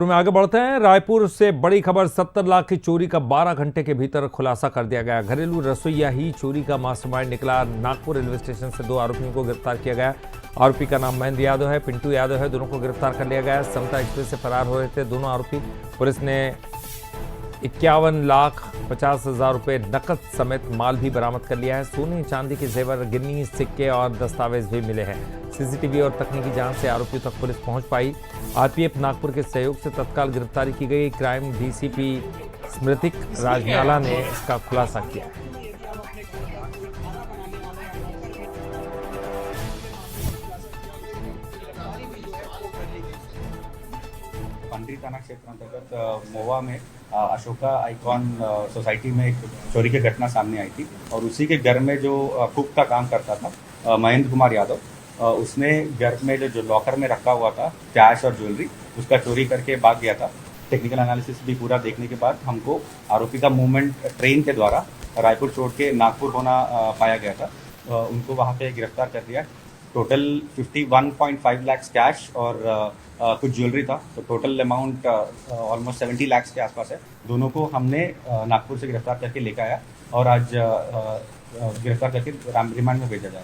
में आगे बढ़ते हैं। रायपुर से बड़ी खबर, 70 लाख की चोरी का 12 घंटे के भीतर खुलासा कर दिया गया। घरेलू रसोईया ही चोरी का मास्टरमाइंड निकला। नागपुर रेलवे स्टेशन से 2 आरोपियों को गिरफ्तार किया गया। आरोपी का नाम महेंद्र यादव है, पिंटू यादव है। दोनों को गिरफ्तार कर लिया गया। समता एक्सप्रेस से फरार हो रहे थे दोनों आरोपी। पुलिस ने 51,50,000 रुपए नकद समेत माल भी बरामद कर लिया है। सोने चांदी के जेवर, गिन्नी, सिक्के और दस्तावेज भी मिले हैं। सीसीटीवी और तकनीकी जांच से आरोपियों तक पुलिस पहुंच पाई। आरपीएफ नागपुर के सहयोग से तत्काल गिरफ्तारी की गई। क्राइम डीसीपी स्मृतिक राजनाला ने इसका खुलासा किया। पंडरी थाना क्षेत्र अंतर्गत मोवा में अशोका आइकॉन सोसाइटी में एक चोरी की घटना सामने आई थी और उसी के घर में जो कुक का काम करता था महेंद्र कुमार यादव, उसने घर में जो लॉकर में रखा हुआ था कैश और ज्वेलरी, उसका चोरी करके भाग गया था। टेक्निकल एनालिसिस भी पूरा देखने के बाद हमको आरोपी का मूवमेंट ट्रेन के द्वारा रायपुर छोड़ के नागपुर होना पाया गया था। उनको वहाँ पे गिरफ्तार कर दिया। टोटल 51.5 लाख कैश और कुछ ज्वेलरी था, तो टोटल अमाउंट ऑलमोस्ट 70 लाख के आसपास है। दोनों को हमने नागपुर से गिरफ्तार करके लेकर आया और आज गिरफ्तार करके रिमांड में भेजा जाए।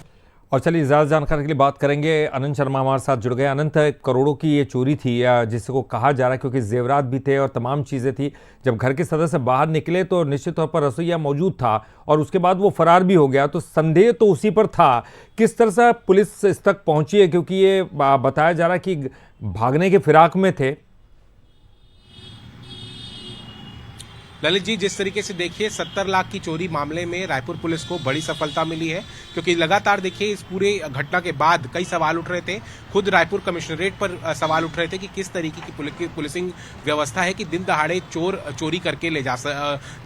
और चलिए ज़्यादा जानकारी के लिए बात करेंगे। अनंत शर्मा हमारे साथ जुड़ गए। अनंत, करोड़ों की ये चोरी थी जिसको कहा जा रहा है, क्योंकि जेवरात भी थे और तमाम चीज़ें थी। जब घर के सदस्य बाहर निकले तो निश्चित तौर पर रसोईया मौजूद था और उसके बाद वो फरार भी हो गया, तो संदेह तो उसी पर था। किस तरह से पुलिस इस तक पहुंची है, क्योंकि ये बताया जा रहा है कि भागने के फिराक में थे? ललित जी, जिस तरीके से देखिए 70 लाख की चोरी मामले में रायपुर पुलिस को बड़ी सफलता मिली है, क्योंकि लगातार देखिए इस पूरे घटना के बाद कई सवाल उठ रहे थे। खुद रायपुर कमिश्नरेट पर सवाल उठ रहे थे कि किस तरीके की पुलिसिंग व्यवस्था है कि दिन दहाड़े चोर चोरी करके ले जा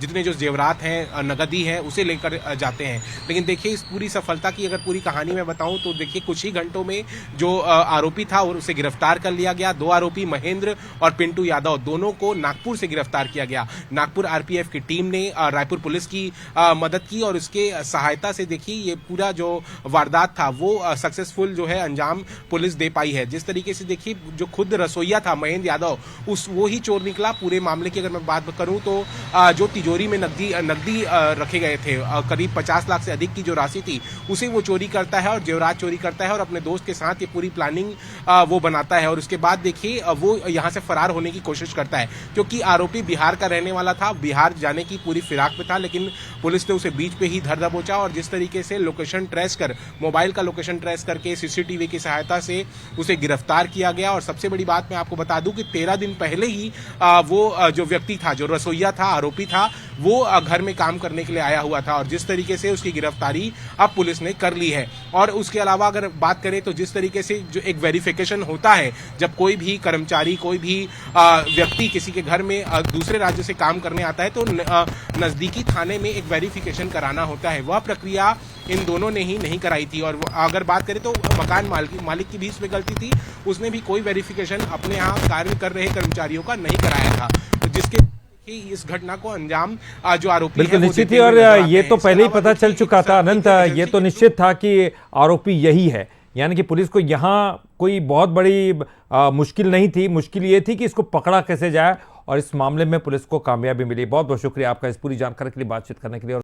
जितने जो जेवरात हैं, नगदी है, उसे लेकर जाते हैं। लेकिन देखिए इस पूरी सफलता की अगर पूरी कहानी में बताऊं तो देखिए कुछ ही घंटों में जो आरोपी था और उसे गिरफ्तार कर लिया गया। 2 आरोपी महेंद्र और पिंटू यादव, दोनों को नागपुर से गिरफ्तार किया गया। नागपुर आरपीएफ की टीम ने रायपुर पुलिस की मदद की और उसके सहायता से देखिए ये पूरा जो वारदात था वो सक्सेसफुल जो है अंजाम पुलिस दे पाई है। जिस तरीके से देखिए जो खुद रसोईया था महेंद्र यादव, वो ही चोर निकला। पूरे मामले की अगर मैं बात करूं तो जो तिजोरी में नकदी रखे गए थे, करीब 50 लाख से अधिक की जो राशि थी, उसे वो चोरी करता है और जेवरात चोरी करता है और अपने दोस्त के साथ ये पूरी प्लानिंग वो बनाता है। और उसके बाद देखिए वो यहाँ से फरार होने की कोशिश करता है, क्योंकि आरोपी बिहार का रहने वाला था, बिहार जाने की पूरी फिराक में था, लेकिन पुलिस ने उसे बीच पे ही धर दबोचा। और जिस तरीके से लोकेशन ट्रेस कर, मोबाइल का लोकेशन ट्रेस करके सीसीटीवी की सहायता से उसे गिरफ्तार किया गया। और सबसे बड़ी बात मैं आपको बता दूं कि 13 दिन पहले ही वो जो व्यक्ति था, जो रसोईया था, आरोपी था, वो घर में काम करने के लिए आया हुआ था। और जिस तरीके से उसकी गिरफ्तारी अब पुलिस ने कर ली है। और उसके अलावा अगर बात करें तो जिस तरीके से जो एक वेरिफिकेशन होता है, जब कोई भी कर्मचारी, कोई भी व्यक्ति किसी के घर में दूसरे राज्य से काम करने आता है तो नजदीकी थाने में एक वेरिफिकेशन कराना होता है। वह प्रक्रिया इन दोनों ने ही नहीं कराई थी। और अगर बात करें तो मकान मालिक की भी इसमें गलती थी, उसने भी कोई वेरिफिकेशन अपने यहाँ कार्य कर रहे कर्मचारियों का नहीं कराया था, तो जिसके इस घटना को अंजाम जो आरोपी बिल्कुल निश्चित ही। और ये तो पहले ही पता चल चुका था अनंत, ये तो निश्चित था कि आरोपी यही है। यानी कि पुलिस को यहाँ कोई बहुत बड़ी मुश्किल नहीं थी। मुश्किल ये थी कि इसको पकड़ा कैसे जाए, और इस मामले में पुलिस को कामयाबी मिली। बहुत बहुत शुक्रिया आपका इस पूरी जानकारी के लिए, बातचीत करने के लिए।